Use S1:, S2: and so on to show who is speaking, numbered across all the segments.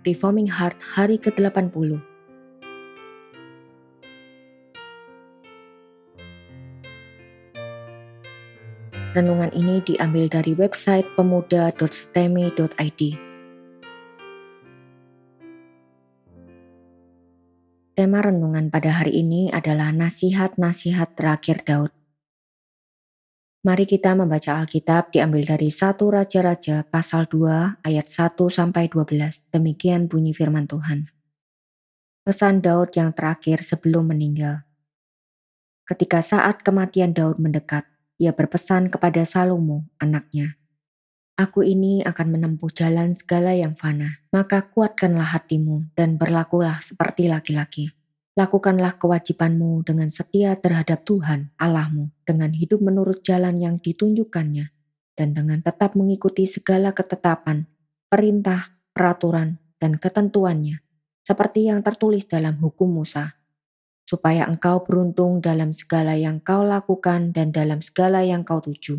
S1: Reforming Heart hari ke-80. Renungan ini diambil dari website pemuda.stemi.id. Tema renungan pada hari ini adalah nasihat-nasihat terakhir Daud. Mari kita membaca Alkitab diambil dari 1 Raja-Raja pasal 2 ayat 1-12. Demikian bunyi firman Tuhan. Pesan Daud yang terakhir sebelum meninggal. Ketika saat kematian Daud mendekat, ia berpesan kepada Salomo, anaknya, "Aku ini akan menempuh jalan segala yang fana, maka kuatkanlah hatimu dan berlakulah seperti laki-laki. Lakukanlah kewajibanmu dengan setia terhadap Tuhan Allahmu, dengan hidup menurut jalan yang ditunjukkannya, dan dengan tetap mengikuti segala ketetapan, perintah, peraturan, dan ketentuannya, seperti yang tertulis dalam hukum Musa, supaya engkau beruntung dalam segala yang kau lakukan dan dalam segala yang kau tuju.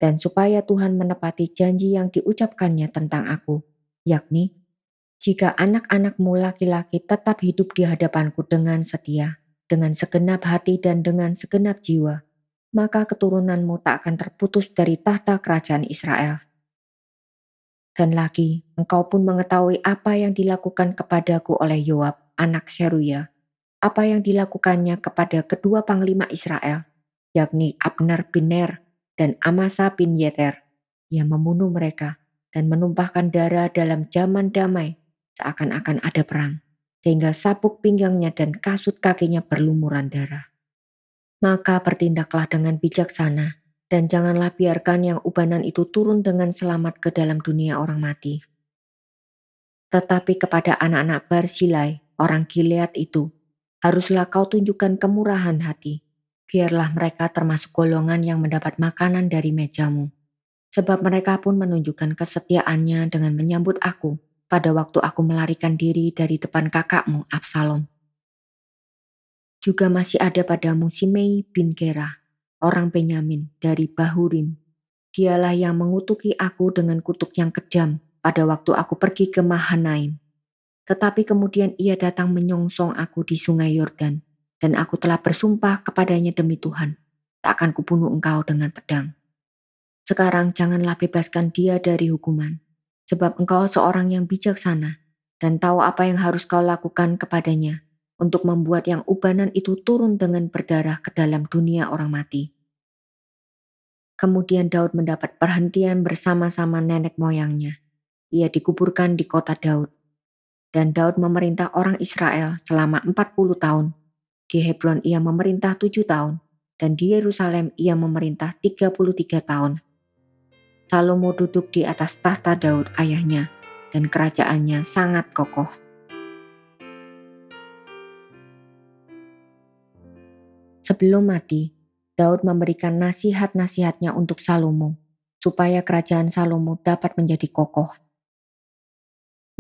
S1: Dan supaya Tuhan menepati janji yang diucapkannya tentang aku, yakni, jika anak-anakmu laki-laki tetap hidup di hadapanku dengan setia, dengan segenap hati dan dengan segenap jiwa, maka keturunanmu tak akan terputus dari tahta kerajaan Israel. Dan lagi, engkau pun mengetahui apa yang dilakukan kepadaku oleh Yoab, anak Seruya, apa yang dilakukannya kepada kedua panglima Israel, yakni Abner bin Ner dan Amasa bin Yeter. Ia membunuh mereka dan menumpahkan darah dalam zaman damai, seakan-akan ada perang, sehingga sabuk pinggangnya dan kasut kakinya berlumuran darah. Maka bertindaklah dengan bijaksana, dan janganlah biarkan yang ubanan itu turun dengan selamat ke dalam dunia orang mati. Tetapi kepada anak-anak Barsilai, orang Gilead itu, haruslah kau tunjukkan kemurahan hati. Biarlah mereka termasuk golongan yang mendapat makanan dari mejamu. Sebab mereka pun menunjukkan kesetiaannya dengan menyambut aku pada waktu aku melarikan diri dari depan kakakmu Absalom. Juga masih ada padamu Simei bin Gera, orang Benyamin dari Bahurim. Dialah yang mengutuki aku dengan kutuk yang kejam pada waktu aku pergi ke Mahanaim. Tetapi kemudian ia datang menyongsong aku di sungai Yordan, dan aku telah bersumpah kepadanya demi Tuhan, tak akan kubunuh engkau dengan pedang. Sekarang janganlah bebaskan dia dari hukuman, sebab engkau seorang yang bijaksana, dan tahu apa yang harus kau lakukan kepadanya, untuk membuat yang ubanan itu turun dengan berdarah ke dalam dunia orang mati." Kemudian Daud mendapat perhentian bersama-sama nenek moyangnya. Ia dikuburkan di kota Daud. Dan Daud memerintah orang Israel selama 40 tahun. Di Hebron ia memerintah 7 tahun. Dan di Yerusalem ia memerintah 33 tahun. Salomo duduk di atas tahta Daud ayahnya, dan kerajaannya sangat kokoh. Sebelum mati, Daud memberikan nasihat-nasihatnya untuk Salomo, supaya kerajaan Salomo dapat menjadi kokoh.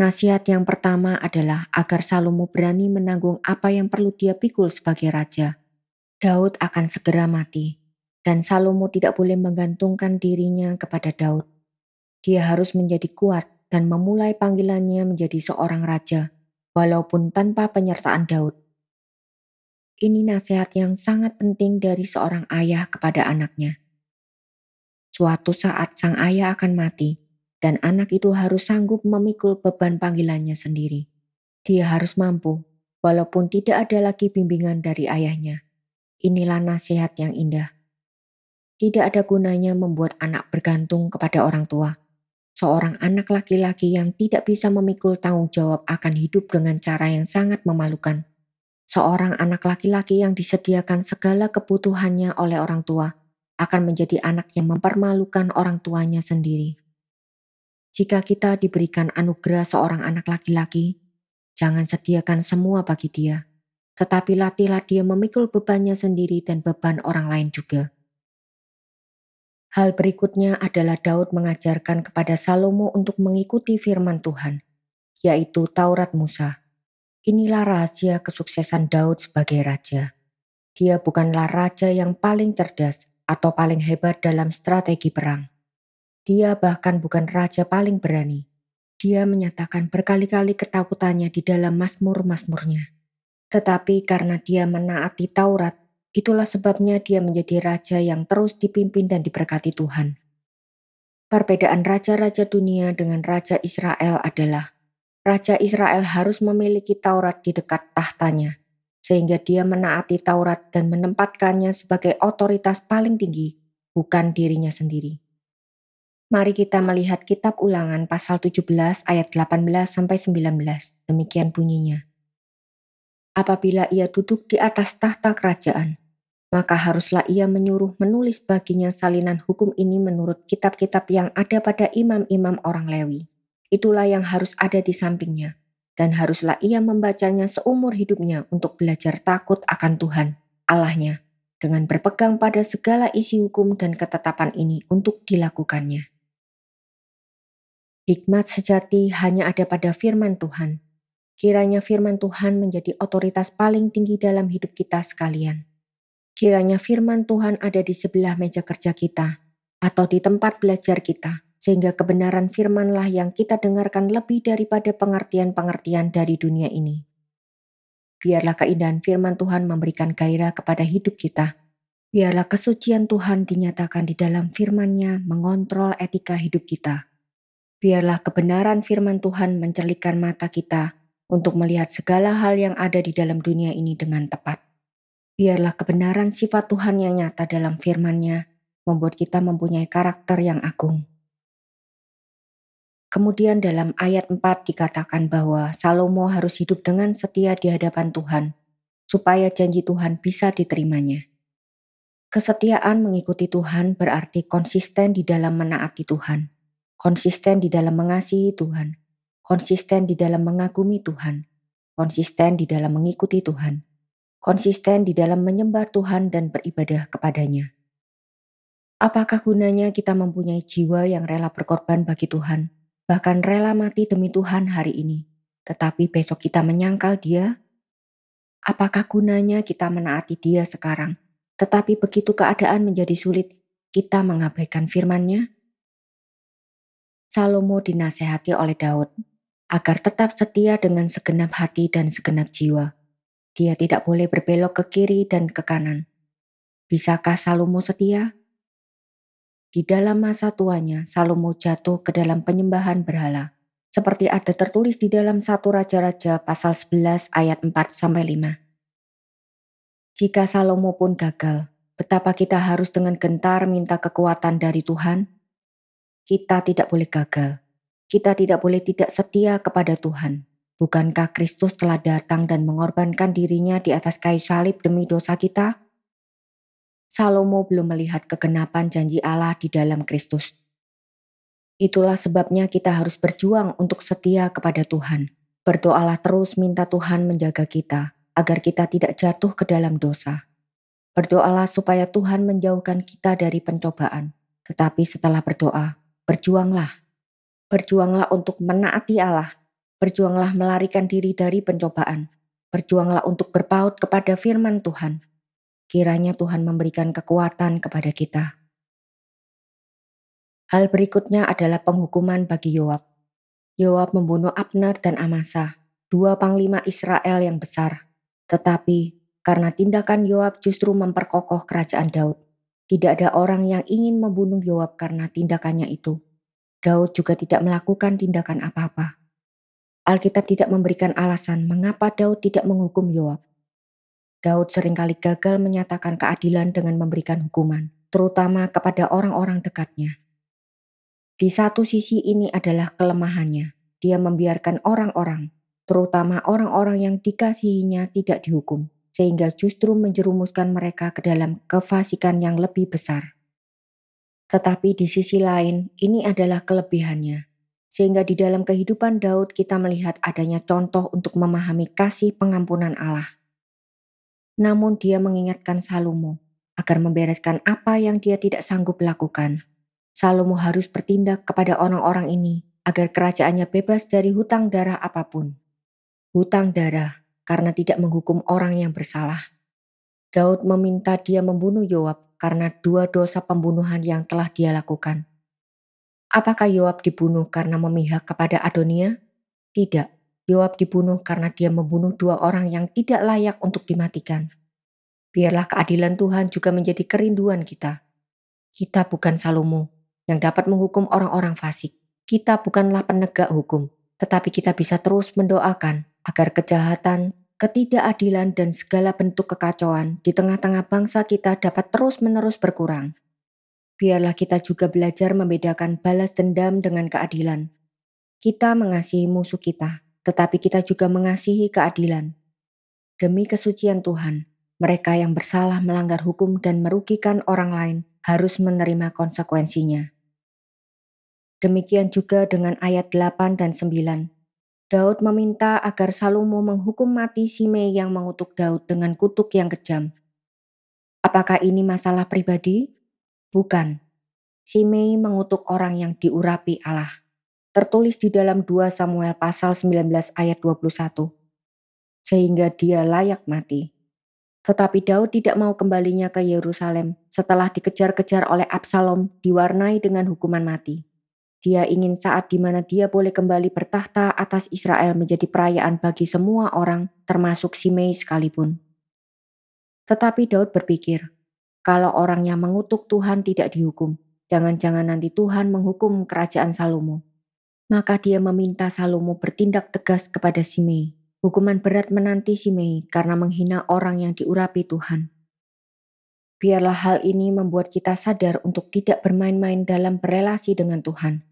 S1: Nasihat yang pertama adalah agar Salomo berani menanggung apa yang perlu dia pikul sebagai raja. Daud akan segera mati, dan Salomo tidak boleh menggantungkan dirinya kepada Daud. Dia harus menjadi kuat dan memulai panggilannya menjadi seorang raja, walaupun tanpa penyertaan Daud. Ini nasihat yang sangat penting dari seorang ayah kepada anaknya. Suatu saat sang ayah akan mati, dan anak itu harus sanggup memikul beban panggilannya sendiri. Dia harus mampu, walaupun tidak ada lagi bimbingan dari ayahnya. Inilah nasihat yang indah. Tidak ada gunanya membuat anak bergantung kepada orang tua. Seorang anak laki-laki yang tidak bisa memikul tanggung jawab akan hidup dengan cara yang sangat memalukan. Seorang anak laki-laki yang disediakan segala kebutuhannya oleh orang tua akan menjadi anak yang mempermalukan orang tuanya sendiri. Jika kita diberikan anugerah seorang anak laki-laki, jangan sediakan semua bagi dia, tetapi latihlah dia memikul bebannya sendiri dan beban orang lain juga. Hal berikutnya adalah Daud mengajarkan kepada Salomo untuk mengikuti firman Tuhan, yaitu Taurat Musa. Inilah rahasia kesuksesan Daud sebagai raja. Dia bukanlah raja yang paling cerdas atau paling hebat dalam strategi perang. Dia bahkan bukan raja paling berani. Dia menyatakan berkali-kali ketakutannya di dalam mazmur-mazmurnya. Tetapi karena dia menaati Taurat, itulah sebabnya dia menjadi raja yang terus dipimpin dan diberkati Tuhan. Perbedaan raja-raja dunia dengan Raja Israel adalah Raja Israel harus memiliki Taurat di dekat tahtanya, sehingga dia menaati Taurat dan menempatkannya sebagai otoritas paling tinggi, bukan dirinya sendiri. Mari kita melihat kitab Ulangan pasal 17 ayat 18 sampai 19. Demikian bunyinya. Apabila ia duduk di atas tahta kerajaan, maka haruslah ia menyuruh menulis baginya salinan hukum ini menurut kitab-kitab yang ada pada imam-imam orang Lewi. Itulah yang harus ada di sampingnya, dan haruslah ia membacanya seumur hidupnya untuk belajar takut akan Tuhan, Allahnya, dengan berpegang pada segala isi hukum dan ketetapan ini untuk dilakukannya. Hikmat sejati hanya ada pada firman Tuhan. Kiranya firman Tuhan menjadi otoritas paling tinggi dalam hidup kita sekalian. Kiranya firman Tuhan ada di sebelah meja kerja kita, atau di tempat belajar kita, sehingga kebenaran firman-Lah yang kita dengarkan lebih daripada pengertian-pengertian dari dunia ini. Biarlah keindahan firman Tuhan memberikan gairah kepada hidup kita. Biarlah kesucian Tuhan dinyatakan di dalam firman-Nya mengontrol etika hidup kita. Biarlah kebenaran firman Tuhan mencerlikkan mata kita untuk melihat segala hal yang ada di dalam dunia ini dengan tepat. Biarlah kebenaran sifat Tuhan yang nyata dalam firman-Nya membuat kita mempunyai karakter yang agung. Kemudian dalam ayat 4 dikatakan bahwa Salomo harus hidup dengan setia di hadapan Tuhan, supaya janji Tuhan bisa diterimanya. Kesetiaan mengikuti Tuhan berarti konsisten di dalam menaati Tuhan, konsisten di dalam mengasihi Tuhan, konsisten di dalam mengagumi Tuhan, konsisten di dalam mengikuti Tuhan, konsisten di dalam menyembah Tuhan dan beribadah kepadanya. Apakah gunanya kita mempunyai jiwa yang rela berkorban bagi Tuhan, bahkan rela mati demi Tuhan hari ini, tetapi besok kita menyangkal Dia? Apakah gunanya kita menaati Dia sekarang, tetapi begitu keadaan menjadi sulit, kita mengabaikan firman-Nya? Salomo dinasehati oleh Daud agar tetap setia dengan segenap hati dan segenap jiwa. Dia tidak boleh berbelok ke kiri dan ke kanan. Bisakah Salomo setia? Di dalam masa tuanya, Salomo jatuh ke dalam penyembahan berhala, seperti ada tertulis di dalam 1 Raja-Raja pasal 11 ayat 4-5. Jika Salomo pun gagal, betapa kita harus dengan gentar minta kekuatan dari Tuhan? Kita tidak boleh gagal. Kita tidak boleh tidak setia kepada Tuhan. Bukankah Kristus telah datang dan mengorbankan dirinya di atas kayu salib demi dosa kita? Salomo belum melihat kegenapan janji Allah di dalam Kristus. Itulah sebabnya kita harus berjuang untuk setia kepada Tuhan. Berdoalah terus minta Tuhan menjaga kita, agar kita tidak jatuh ke dalam dosa. Berdoalah supaya Tuhan menjauhkan kita dari pencobaan. Tetapi setelah berdoa, berjuanglah. Berjuanglah untuk menaati Allah. Berjuanglah melarikan diri dari pencobaan. Berjuanglah untuk berpaut kepada firman Tuhan. Kiranya Tuhan memberikan kekuatan kepada kita. Hal berikutnya adalah penghukuman bagi Yoab. Yoab membunuh Abner dan Amasa, 2 panglima Israel yang besar. Tetapi karena tindakan Yoab justru memperkokoh kerajaan Daud. Tidak ada orang yang ingin membunuh Yoab karena tindakannya itu. Daud juga tidak melakukan tindakan apa-apa. Alkitab tidak memberikan alasan mengapa Daud tidak menghukum Yoab. Daud seringkali gagal menyatakan keadilan dengan memberikan hukuman, terutama kepada orang-orang dekatnya. Di satu sisi ini adalah kelemahannya. Dia membiarkan orang-orang, terutama orang-orang yang dikasihinya tidak dihukum, sehingga justru menjerumuskan mereka ke dalam kefasikan yang lebih besar. Tetapi di sisi lain, ini adalah kelebihannya. Sehingga di dalam kehidupan Daud kita melihat adanya contoh untuk memahami kasih pengampunan Allah. Namun dia mengingatkan Salomo agar membereskan apa yang dia tidak sanggup lakukan. Salomo harus bertindak kepada orang-orang ini agar kerajaannya bebas dari hutang darah apapun. Hutang darah karena tidak menghukum orang yang bersalah. Daud meminta dia membunuh Yoab karena 2 dosa pembunuhan yang telah dia lakukan. Apakah Yoab dibunuh karena memihak kepada Adonia? Tidak. Yoab dibunuh karena dia membunuh dua orang yang tidak layak untuk dimatikan. Biarlah keadilan Tuhan juga menjadi kerinduan kita. Kita bukan Salomo yang dapat menghukum orang-orang fasik. Kita bukanlah penegak hukum, tetapi kita bisa terus mendoakan agar kejahatan, ketidakadilan, dan segala bentuk kekacauan di tengah-tengah bangsa kita dapat terus-menerus berkurang. Biarlah kita juga belajar membedakan balas dendam dengan keadilan. Kita mengasihi musuh kita, tetapi kita juga mengasihi keadilan. Demi kesucian Tuhan, mereka yang bersalah melanggar hukum dan merugikan orang lain harus menerima konsekuensinya. Demikian juga dengan ayat 8 dan 9. Daud meminta agar Salomo menghukum mati Simei yang mengutuk Daud dengan kutuk yang kejam. Apakah ini masalah pribadi? Bukan. Simei mengutuk orang yang diurapi Allah. Tertulis di dalam 2 Samuel pasal 19 ayat 21. Sehingga dia layak mati. Tetapi Daud tidak mau kembalinya ke Yerusalem setelah dikejar-kejar oleh Absalom diwarnai dengan hukuman mati. Dia ingin saat di mana dia boleh kembali bertahta atas Israel menjadi perayaan bagi semua orang, termasuk Simei sekalipun. Tetapi Daud berpikir, kalau orang yang mengutuk Tuhan tidak dihukum, jangan-jangan nanti Tuhan menghukum kerajaan Salomo. Maka dia meminta Salomo bertindak tegas kepada Simei. Hukuman berat menanti Simei karena menghina orang yang diurapi Tuhan. Biarlah hal ini membuat kita sadar untuk tidak bermain-main dalam berelasi dengan Tuhan.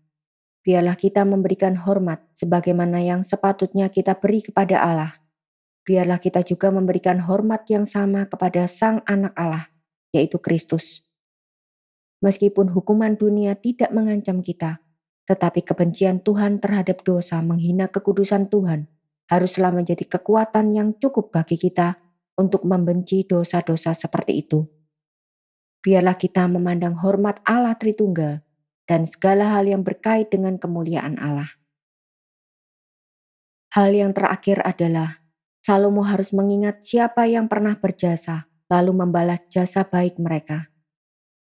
S1: Biarlah kita memberikan hormat sebagaimana yang sepatutnya kita beri kepada Allah. Biarlah kita juga memberikan hormat yang sama kepada Sang Anak Allah, yaitu Kristus. Meskipun hukuman dunia tidak mengancam kita, tetapi kebencian Tuhan terhadap dosa menghina kekudusan Tuhan haruslah menjadi kekuatan yang cukup bagi kita untuk membenci dosa-dosa seperti itu. Biarlah kita memandang hormat Allah Tritunggal dan segala hal yang berkait dengan kemuliaan Allah. Hal yang terakhir adalah Salomo harus mengingat siapa yang pernah berjasa, lalu membalas jasa baik mereka.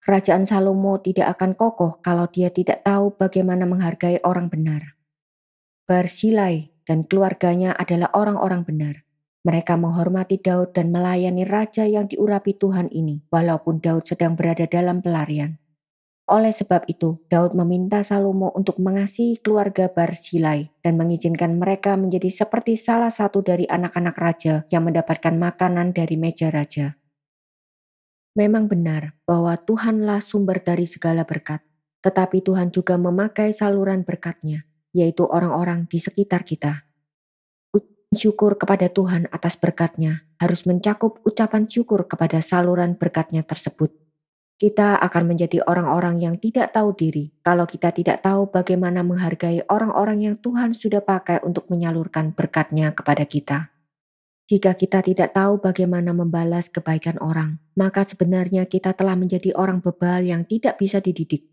S1: Kerajaan Salomo tidak akan kokoh kalau dia tidak tahu bagaimana menghargai orang benar. Barzilai dan keluarganya adalah orang-orang benar. Mereka menghormati Daud dan melayani raja yang diurapi Tuhan ini, walaupun Daud sedang berada dalam pelarian. Oleh sebab itu, Daud meminta Salomo untuk mengasihi keluarga Barzilai dan mengizinkan mereka menjadi seperti salah satu dari anak-anak raja yang mendapatkan makanan dari meja raja. Memang benar bahwa Tuhanlah sumber dari segala berkat, tetapi Tuhan juga memakai saluran berkat-Nya, yaitu orang-orang di sekitar kita. Ucapan syukur kepada Tuhan atas berkat-Nya harus mencakup ucapan syukur kepada saluran berkat-Nya tersebut. Kita akan menjadi orang-orang yang tidak tahu diri kalau kita tidak tahu bagaimana menghargai orang-orang yang Tuhan sudah pakai untuk menyalurkan berkat-Nya kepada kita. Jika kita tidak tahu bagaimana membalas kebaikan orang, maka sebenarnya kita telah menjadi orang bebal yang tidak bisa dididik.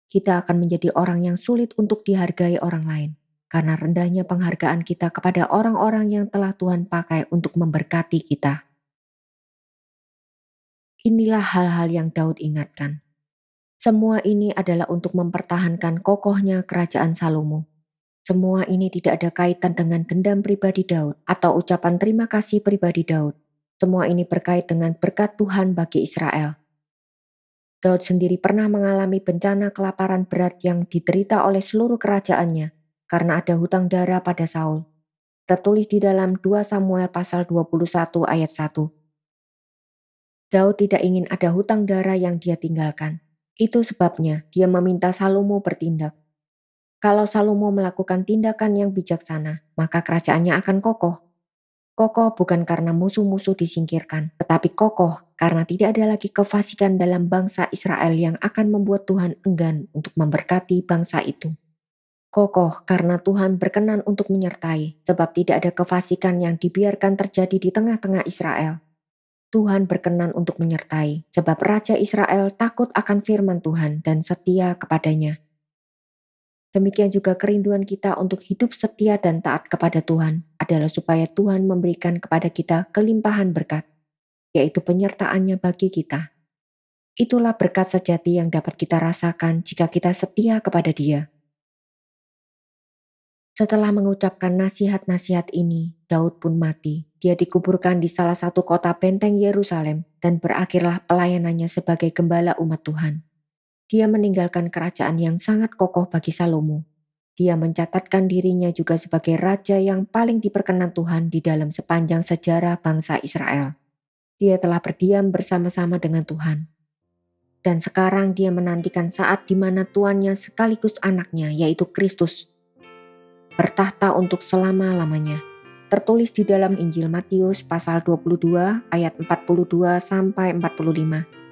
S1: Kita akan menjadi orang yang sulit untuk dihargai orang lain, karena rendahnya penghargaan kita kepada orang-orang yang telah Tuhan pakai untuk memberkati kita. Inilah hal-hal yang Daud ingatkan. Semua ini adalah untuk mempertahankan kokohnya kerajaan Salomo. Semua ini tidak ada kaitan dengan dendam pribadi Daud atau ucapan terima kasih pribadi Daud. Semua ini berkait dengan berkat Tuhan bagi Israel. Daud sendiri pernah mengalami bencana kelaparan berat yang diderita oleh seluruh kerajaannya karena ada hutang dara pada Saul. Tertulis di dalam 2 Samuel pasal 21 ayat 1. Daud tidak ingin ada hutang dara yang dia tinggalkan. Itu sebabnya dia meminta Salomo bertindak. Kalau Salomo melakukan tindakan yang bijaksana, maka kerajaannya akan kokoh. Kokoh bukan karena musuh-musuh disingkirkan, tetapi kokoh karena tidak ada lagi kefasikan dalam bangsa Israel yang akan membuat Tuhan enggan untuk memberkati bangsa itu. Kokoh karena Tuhan berkenan untuk menyertai, sebab tidak ada kefasikan yang dibiarkan terjadi di tengah-tengah Israel. Tuhan berkenan untuk menyertai, sebab Raja Israel takut akan firman Tuhan dan setia kepadanya. Demikian juga kerinduan kita untuk hidup setia dan taat kepada Tuhan adalah supaya Tuhan memberikan kepada kita kelimpahan berkat, yaitu penyertaan-Nya bagi kita. Itulah berkat sejati yang dapat kita rasakan jika kita setia kepada Dia. Setelah mengucapkan nasihat-nasihat ini, Daud pun mati. Dia dikuburkan di salah satu kota benteng Yerusalem dan berakhirlah pelayanannya sebagai gembala umat Tuhan. Dia meninggalkan kerajaan yang sangat kokoh bagi Salomo. Dia mencatatkan dirinya juga sebagai raja yang paling diperkenan Tuhan di dalam sepanjang sejarah bangsa Israel. Dia telah berdiam bersama-sama dengan Tuhan. Dan sekarang dia menantikan saat di mana tuannya sekaligus anaknya, yaitu Kristus, bertahta untuk selama-lamanya. Tertulis di dalam Injil Matius pasal 22 ayat 42 sampai 45.